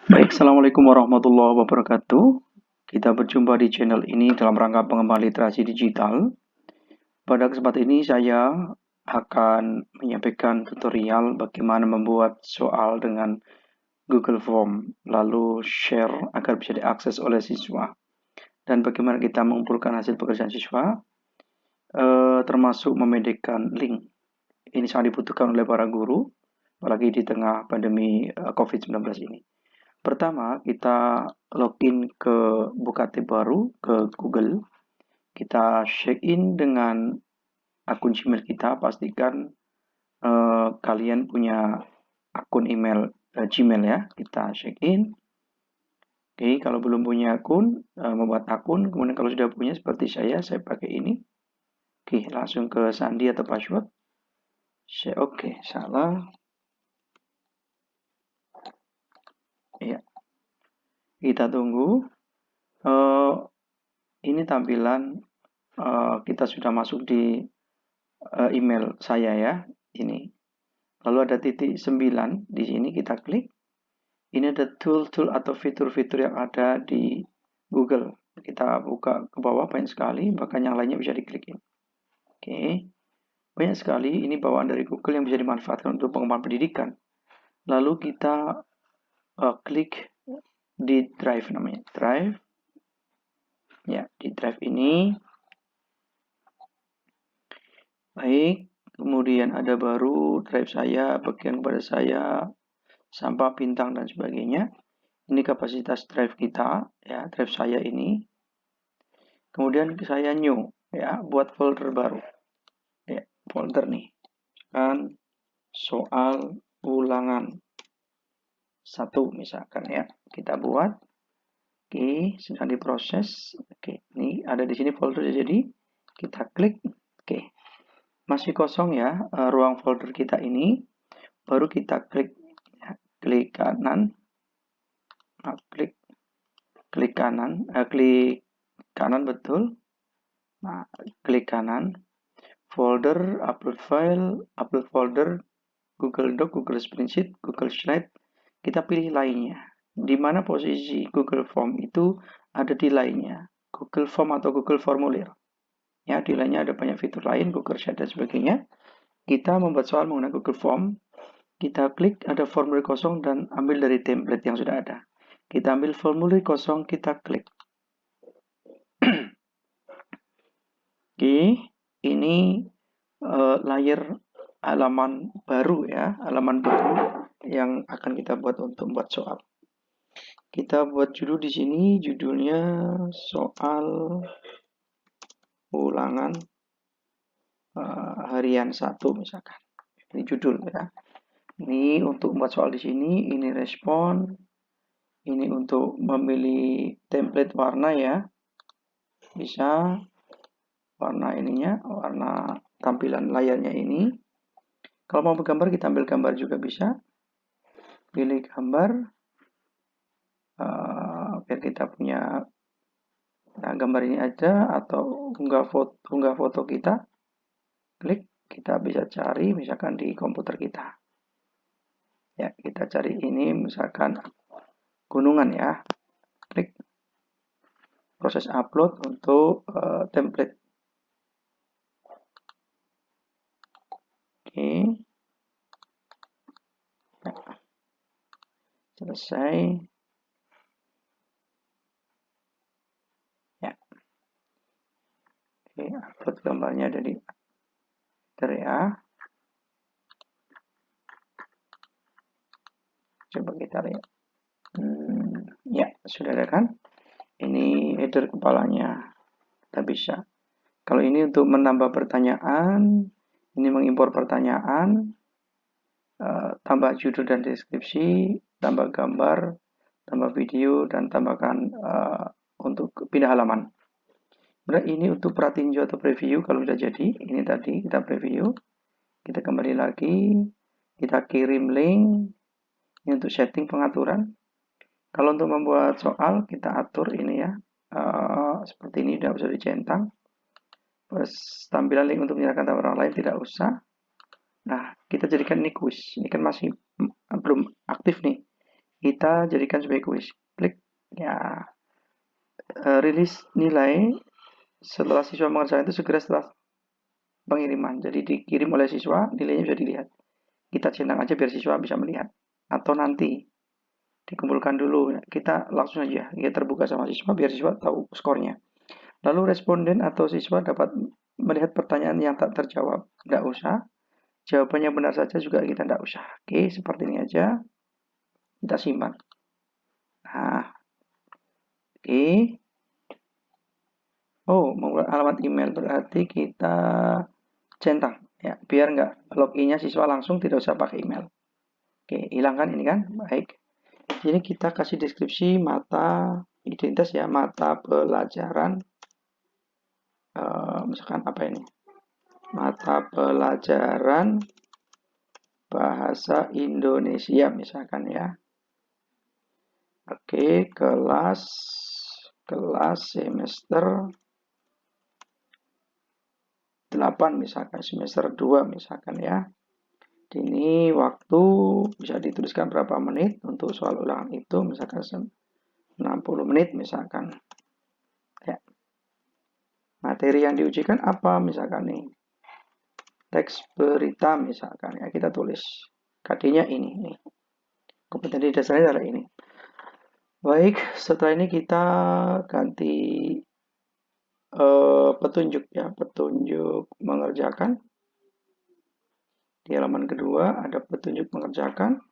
Baik, Assalamualaikum warahmatullahi wabarakatuh. Kita berjumpa di channel ini dalam rangka pengembangan literasi digital. Pada kesempatan ini saya akan menyampaikan tutorial bagaimana membuat soal dengan Google Form, lalu share agar bisa diakses oleh siswa. Dan bagaimana kita mengumpulkan hasil pekerjaan siswa, termasuk memendekkan link. Ini sangat dibutuhkan oleh para guru, apalagi di tengah pandemi COVID-19 ini. Pertama, kita login ke buka tab baru ke Google. Kita check in dengan akun Gmail kita. Pastikan kalian punya akun email Gmail ya. Kita check in. Oke, kalau belum punya akun, membuat akun. Kemudian kalau sudah punya seperti saya pakai ini. Oke, langsung ke sandi atau password. Oke, salah. Ya, kita tunggu. Ini tampilan kita sudah masuk di email saya ya, ini. Lalu ada titik 9 di sini kita klik. Ini ada tool-tool atau fitur-fitur yang ada di Google. Kita buka ke bawah banyak sekali, bahkan yang lainnya bisa diklikin. Oke, banyak sekali ini bawaan dari Google yang bisa dimanfaatkan untuk pengembangan pendidikan. Lalu kita klik di Drive namanya, Drive. Ya, di Drive ini baik. Kemudian ada baru Drive saya, bagian kepada saya, sampah bintang dan sebagainya. Ini kapasitas drive kita ya, drive saya ini. Kemudian saya new ya, buat folder baru. Ya, folder nih. Kan soal ulangan 1 misalkan ya. Kita buat. Oke, sedang diproses. Oke, ini ada di sini folder jadi kita klik. Oke. Masih kosong ya ruang folder kita ini. Baru kita klik ya, klik kanan. Nah, klik kanan betul. Nah, klik kanan, folder, upload folder, Google Doc, Google Spreadsheet, Google Slide. Kita pilih lainnya. Di mana posisi Google Form itu ada di lainnya. Google Form atau Google Formulir. Ya, di lainnya ada banyak fitur lain, Google Sheet dan sebagainya. Kita membuat soal menggunakan Google Form. Kita klik ada formulir kosong dan ambil dari template yang sudah ada. Kita ambil formulir kosong, kita klik. Oke, ini layar halaman baru ya, halaman baru yang akan kita buat untuk membuat soal. Kita buat judul di sini, judulnya soal ulangan harian 1 misalkan. Ini judul ya. Ini untuk membuat soal di sini, ini respon, ini untuk memilih template warna ya. Bisa warna ininya, warna tampilan layarnya ini. Kalau mau bergambar kita ambil gambar juga bisa. Pilih gambar biar kita punya gambar ini aja atau unggah foto kita. Klik, kita bisa cari misalkan di komputer kita. Ya, kita cari ini misalkan gunungan ya. Klik proses upload untuk template. Oke. Ya. Selesai. Ya. Oke, upload gambarnya dari ya. Coba kita lihat. Ya, sudah ada kan? Ini header kepalanya. Kita bisa. Kalau ini untuk menambah pertanyaan, ini mengimpor pertanyaan, tambah judul dan deskripsi, tambah gambar, tambah video, dan tambahkan untuk pindah halaman. Kemudian ini untuk pratinjau atau preview kalau sudah jadi. Ini tadi kita preview. Kita kembali lagi. Kita kirim link. Ini untuk setting pengaturan. Kalau untuk membuat soal, kita atur ini ya. Seperti ini, sudah bisa dicentang. Terus tampilan link untuk menyerahkan tampilan orang lain tidak usah. Nah, kita jadikan ini quiz. Ini kan masih belum aktif nih. kita jadikan sebagai kuis. Klik ya. Rilis nilai setelah siswa mengerjakan itu segera setelah pengiriman. Jadi dikirim oleh siswa, nilainya bisa dilihat. Kita centang aja biar siswa bisa melihat. Atau nanti dikumpulkan dulu. Kita langsung aja ya terbuka sama siswa biar siswa tahu skornya. Lalu responden atau siswa dapat melihat pertanyaan yang tak terjawab. Tidak usah. Jawabannya benar saja juga kita tidak usah. Oke, seperti ini aja. Kita simpan. Nah, oke. Oh, membuat alamat email berarti kita centang ya, biar nggak loginnya siswa langsung tidak usah pakai email. Oke, hilangkan ini kan, baik. Jadi kita kasih deskripsi mata identitas ya, mata pelajaran, misalkan apa ini? Mata pelajaran bahasa Indonesia misalkan ya. Oke, kelas semester 8 misalkan, semester 2 misalkan ya. Ini waktu bisa dituliskan berapa menit untuk soal ulangan itu, misalkan 60 menit misalkan. Ya. Materi yang diujikan apa misalkan nih? Teks berita misalkan ya, kita tulis. KD-nya ini nih. Kompetensi dasarnya adalah ini. Baik, setelah ini kita ganti petunjuk ya, petunjuk mengerjakan. Di halaman kedua ada petunjuk mengerjakan.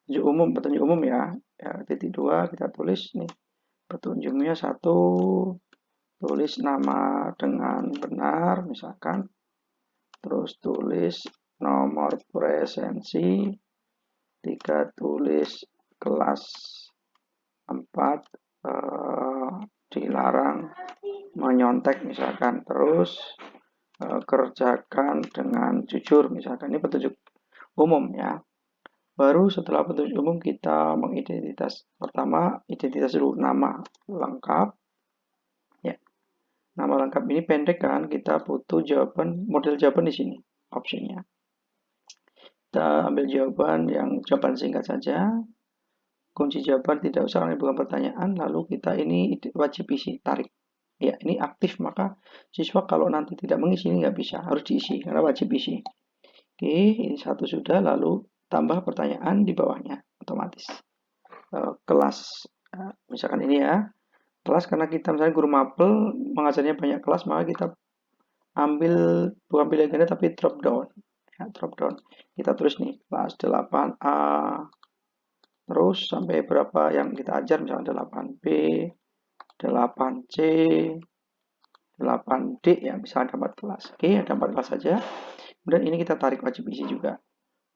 Petunjuk umum ya. Ya, titik 2 kita tulis nih. Petunjuknya 1, tulis nama dengan benar misalkan. Terus tulis nomor presensi. 3 tulis kelas 4 dilarang menyontek misalkan. Terus kerjakan dengan jujur misalkan. Ini petunjuk umum ya. Baru setelah petunjuk umum kita mengidentitas. Pertama, identitas dulu nama lengkap. Ya. Nama lengkap ini pendek kan, kita butuh jawaban, model jawaban di sini opsinya. Kita ambil jawaban singkat saja. Kunci jawaban tidak usah karena bukan pertanyaan, lalu kita ini wajib isi, tarik. Ya, ini aktif, maka siswa kalau nanti tidak mengisi ini nggak bisa, harus diisi karena wajib isi. Oke, ini satu sudah, lalu tambah pertanyaan di bawahnya otomatis. Kelas, misalkan ini ya, kelas karena kita misalnya guru mapel mengajarnya banyak kelas, maka kita ambil bukan pilihan ganda tapi drop down. Ya, drop down. Kita tulis nih kelas 8A, terus sampai berapa yang kita ajar, misalnya 8B, 8C, 8D ya, misalnya ada 4 kelas. Oke, ada 4 kelas saja. Kemudian ini kita tarik wajib isi juga.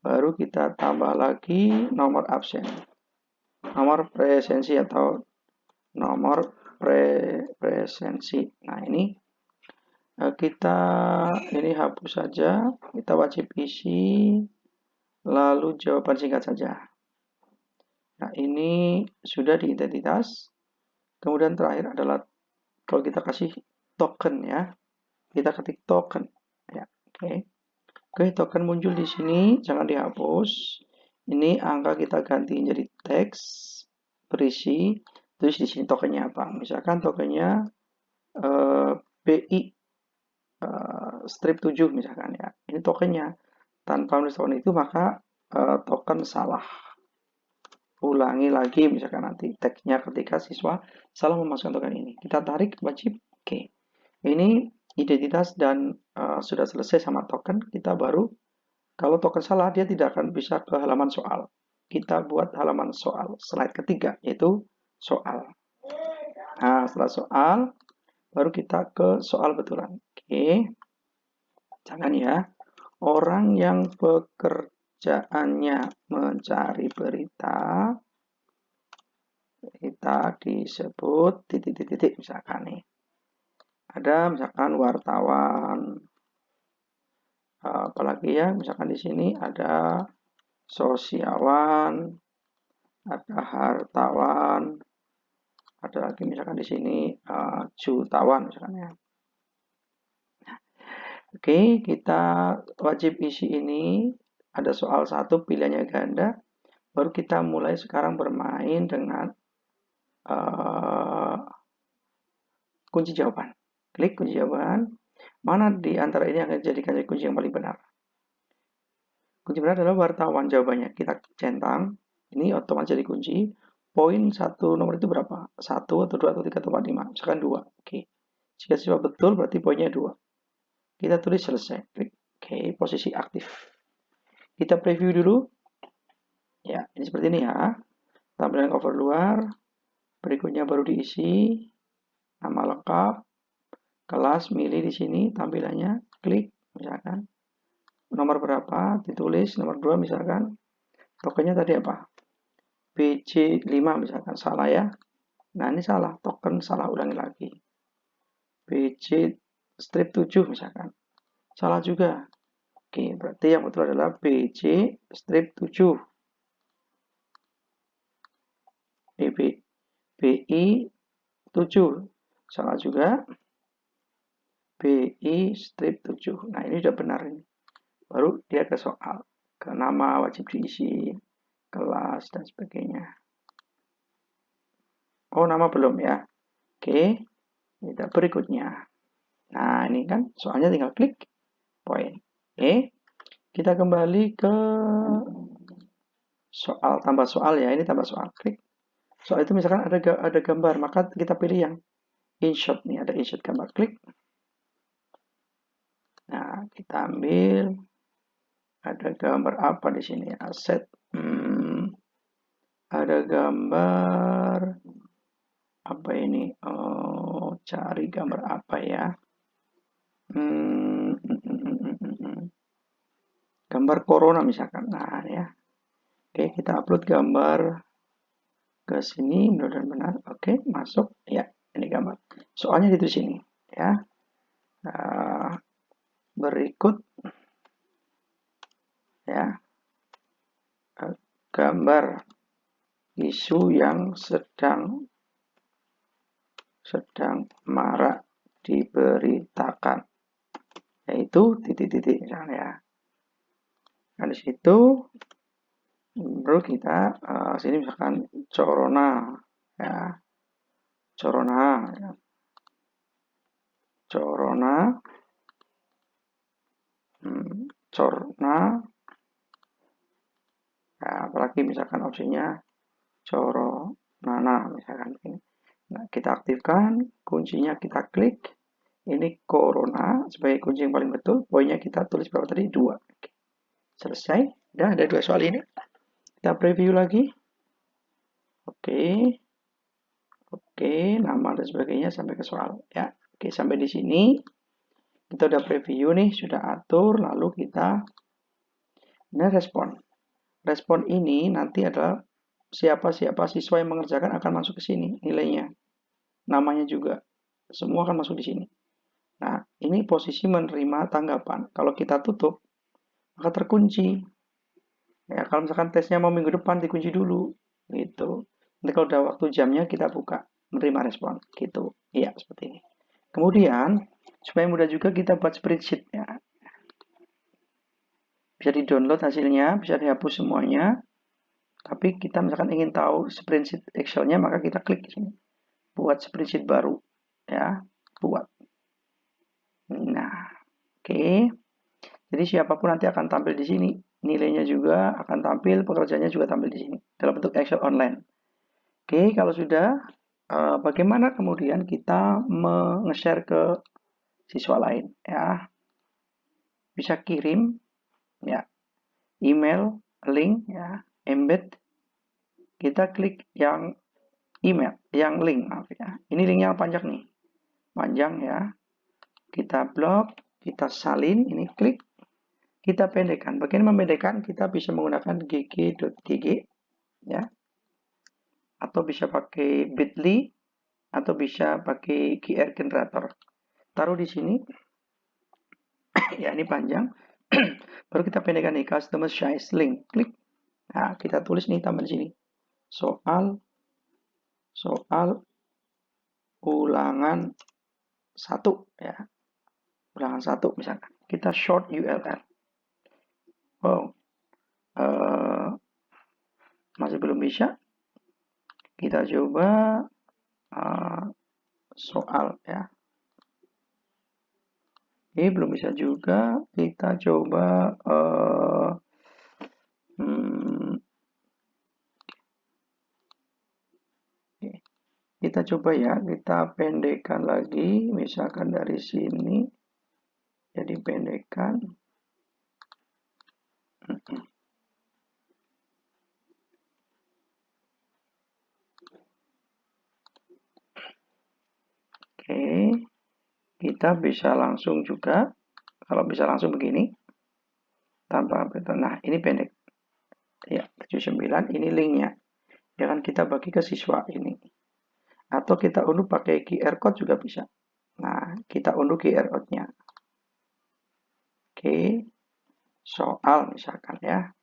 Baru kita tambah lagi nomor absen. Nomor presensi atau nomor presensi. Nah, ini kita ini hapus saja. Kita wajib isi. Lalu jawaban singkat saja. Nah, ini sudah di identitas. Kemudian terakhir adalah kalau kita kasih token ya. Kita ketik token. Ya, oke. Oke, token muncul di sini, jangan dihapus. Ini angka kita ganti menjadi teks berisi. Terus di sini tokennya apa? Misalkan tokennya BI strip 7 misalkan ya. Ini tokennya. Tanpa menulis token itu maka token salah. Ulangi lagi misalkan nanti teksnya ketika siswa salah memasukkan token ini. Kita tarik wajib oke. Ini identitas dan sudah selesai sama token. Kita baru kalau token salah dia tidak akan bisa ke halaman soal. Kita buat halaman soal slide ketiga yaitu soal. Nah, setelah soal baru kita ke soal betulan. Oke. Jangan ya. Orang yang pekerjaannya mencari berita disebut titik-titik misalkan nih. Ada misalkan wartawan, apalagi ya, misalkan di sini ada sosiawan, ada hartawan, ada lagi misalkan di sini jutawan misalkan ya. Oke, kita wajib isi ini ada soal satu pilihannya ganda, baru kita mulai sekarang bermain dengan kunci jawaban. Klik kunci jawaban, mana di antara ini akan dijadikan kunci yang paling benar. Kunci benar adalah wartawan jawabannya. Kita centang, ini otomatis jadi kunci. Poin satu nomor itu berapa? 1 atau 2 atau 3 atau 4, 5. Misalkan 2. Oke. Jika siswa betul berarti poinnya 2. Kita tulis selesai. Klik. Oke, posisi aktif. Kita preview dulu. Ya, ini seperti ini ya. Tampilan cover luar. Berikutnya baru diisi. Nama lengkap. Kelas, milih di sini tampilannya. Klik, misalkan. Nomor berapa? Ditulis. Nomor 2 misalkan. Tokennya tadi apa? BC5 misalkan. Salah ya. Nah, ini salah. Token salah, ulangi lagi. BC strip 7 misalkan. Salah juga. Oke, berarti yang betul adalah BC strip 7. BI 7. Salah juga. BI strip 7. Nah, ini sudah benar ini. Baru dia ke soal. Ke nama wajib diisi, kelas, dan sebagainya. Oh, nama belum ya. Oke, kita berikutnya. Nah, ini kan soalnya tinggal klik poin. Oke, kita kembali ke soal, tambah soal ya. Ini tambah soal. Klik. Soal itu misalkan ada gambar, maka kita pilih yang InShot nih. Ada InShot gambar. Klik. Nah, kita ambil. Ada gambar apa di sini? Aset. Ada gambar apa ini? Oh, cari gambar apa ya? Gambar corona misalkan. Nah, ya. Oke, kita upload gambar ke sini, mudah-mudahan benar. Oke, masuk. Ya, ini gambar. Soalnya di sini, ya. Berikut, ya, gambar isu yang sedang marak diberitakan, yaitu titik-titik misalnya ya. Nah, di situ baru kita sini misalkan corona ya. Corona ya. Corona corona ya, apalagi misalkan opsinya coronana misalkan ini. Nah, kita aktifkan, kuncinya kita klik. Ini corona sebagai kunci yang paling betul. Poinnya kita tulis berapa tadi? 2. Oke. Selesai. Udah ada 2 soal ini. Kita preview lagi. Oke. Oke, nama dan sebagainya sampai ke soal ya. Oke, sampai di sini kita udah preview nih, sudah atur, lalu kita ini respon. Respon ini nanti adalah siapa siswa yang mengerjakan akan masuk ke sini nilainya. Namanya juga. Semua akan masuk di sini. Nah, ini posisi menerima tanggapan. Kalau kita tutup, maka terkunci. Ya, kalau misalkan tesnya mau minggu depan dikunci dulu, gitu. Nanti kalau udah waktu jamnya kita buka, menerima respon, gitu. Iya, seperti ini. Kemudian, supaya mudah juga kita buat spreadsheet ya. Bisa di-download hasilnya, bisa dihapus semuanya. Tapi kita misalkan ingin tahu spreadsheet Excel-nya, maka kita klik di sini. Buat spreadsheet baru, ya. Buat. Nah, oke. Jadi siapapun nanti akan tampil di sini. Nilainya juga akan tampil, pekerjaannya juga tampil di sini. Dalam bentuk Excel online. Oke, kalau sudah, bagaimana kemudian kita nge-share ke siswa lain? Ya, bisa kirim, ya, email, link, ya, embed. Kita klik yang email, yang link, maaf ya. Ini linknya panjang nih, panjang ya. Kita blok, kita salin, ini klik. Kita pendekkan. Bagaimana membedakan? Kita bisa menggunakan gg.gg ya. Atau bisa pakai bit.ly atau bisa pakai QR generator. Taruh di sini. Ya, ini panjang. Baru kita pendekkan nih customer size link. Klik. Nah, kita tulis nih tambah di sini. Soal ulangan 1 ya. Ulangan 1 misalkan. Kita short URL. Oh, masih belum bisa, kita coba soal ya. Ini belum bisa juga, kita coba kita coba ya, kita pendekkan lagi, misalkan dari sini jadi pendekkan. Oke, kita bisa langsung juga, kalau bisa langsung begini, tanpa button. Nah, ini pendek. Ya, 79, ini linknya. Ya kan kita bagi ke siswa ini. Atau kita unduh pakai QR code juga bisa. Nah, kita unduh QR code-nya. Oke, soal misalkan ya.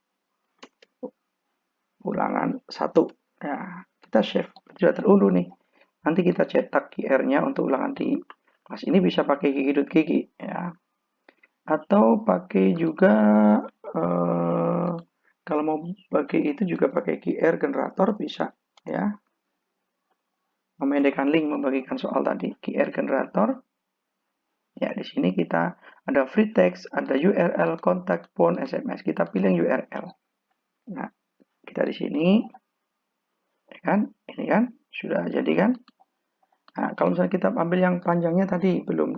Ulangan 1. Ya, kita save. Sudah terunduh nih. Nanti kita cetak QR-nya untuk ulangan di kelas ini bisa pakai gigi.gigi ya. Atau pakai juga kalau mau pakai itu juga pakai QR generator bisa ya. Memendekkan link membagikan soal tadi QR generator. Ya, di sini kita ada free text, ada URL, kontak, phone, SMS. Kita pilih URL. Nah, kita di sini ya kan? Ini kan sudah jadi kan? Nah, kalau misalnya kita ambil yang panjangnya tadi belum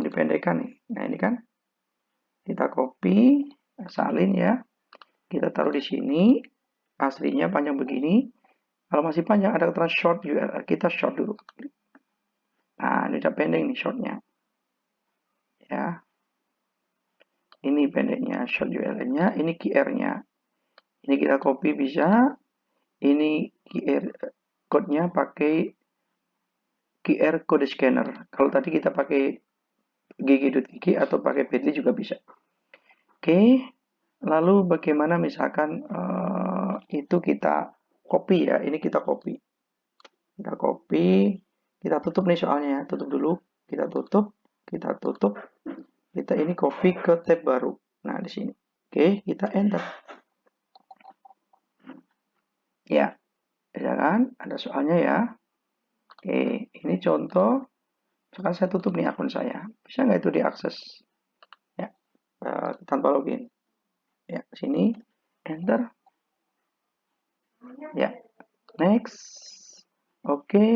dipendekkan nih. Nah, ini kan kita copy, salin ya. Kita taruh di sini. Aslinya panjang begini. Kalau masih panjang ada keterangan short URL. Kita short dulu. Nah, ini udah pendek nih shortnya. Ya. Ini pendeknya short URL-nya. Ini QR-nya. Ini kita copy bisa. Ini QR code-nya pakai QR code scanner. Kalau tadi kita pakai gigi.gigi atau pakai Bitly juga bisa. Oke, lalu bagaimana misalkan itu kita copy ya, ini kita copy. Kita copy, kita tutup nih soalnya, tutup dulu, kita tutup, kita ini copy ke tab baru. Nah, di sini. Oke, kita enter. Ya, ya kan? Ada soalnya ya. Oke, ini contoh. Misalkan saya tutup nih akun saya. Bisa nggak itu diakses? Ya, tanpa login. Ya, sini, enter. Ya, next. Oke.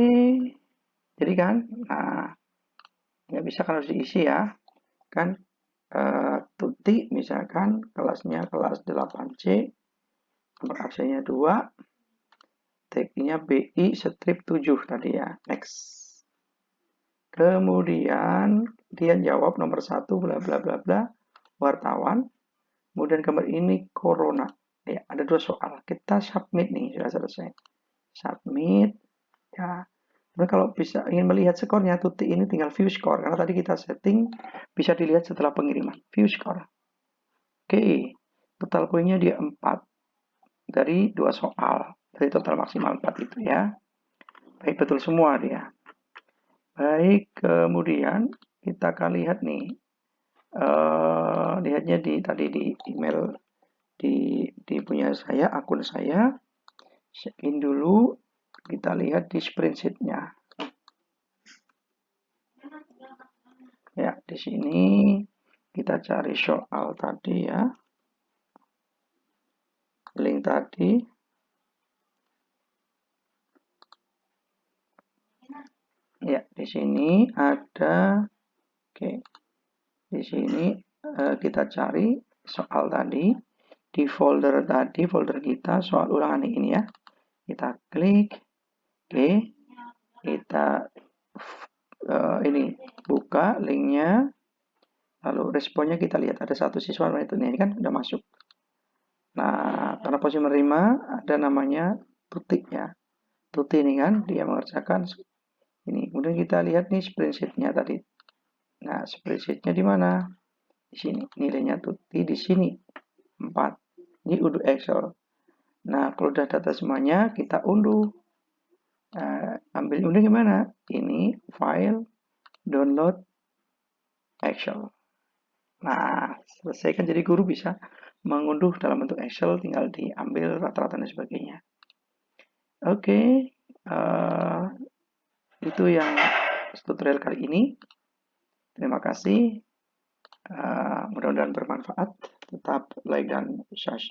Jadi kan, nah, ya bisa kan harus diisi ya. Kan, Tuti misalkan kelasnya kelas 8C, nomor absennya 2, tag-nya BI strip 7 tadi ya. Next. Kemudian dia jawab nomor 1 bla bla bla bla wartawan. Kemudian gambar ini corona. Ya, ada 2 soal. Kita submit nih, sudah selesai. Submit. Ya. Kemudian kalau bisa ingin melihat skornya, Tuti ini tinggal view score. Karena tadi kita setting bisa dilihat setelah pengiriman. View score. Oke. Total poinnya dia 4 dari 2 soal. Dari total maksimal 4 itu ya. Baik, betul semua dia. Baik, kemudian kita akan lihat nih. Lihatnya tadi di email di punya saya, akun saya. Check in dulu. Kita lihat di spreadsheet-nya. Ya, di sini kita cari soal tadi ya. Link tadi. Ya, di sini ada. Oke. Di sini kita cari soal tadi di folder tadi, folder kita soal ulangan ini ya. Kita klik. Oke. Kita ini buka linknya. Lalu responnya kita lihat ada satu siswa itu ini kan udah masuk. Nah, karena posisi menerima ada namanya Tuti ya. Tuti ini kan dia mengerjakan ini. Kemudian kita lihat nih spreadsheet-nya tadi. Nah, spreadsheet-nya di mana? Di sini. Nilainya Tuti di sini 4. Ini unduh Excel. Nah, kalau udah data semuanya kita unduh. Ambil unduh gimana? Ini file download Excel. Nah, selesai kan jadi guru bisa mengunduh dalam bentuk Excel, tinggal diambil rata-rata dan sebagainya. Oke, itu yang tutorial kali ini. Terima kasih. Mudah-mudahan bermanfaat. Tetap like dan share.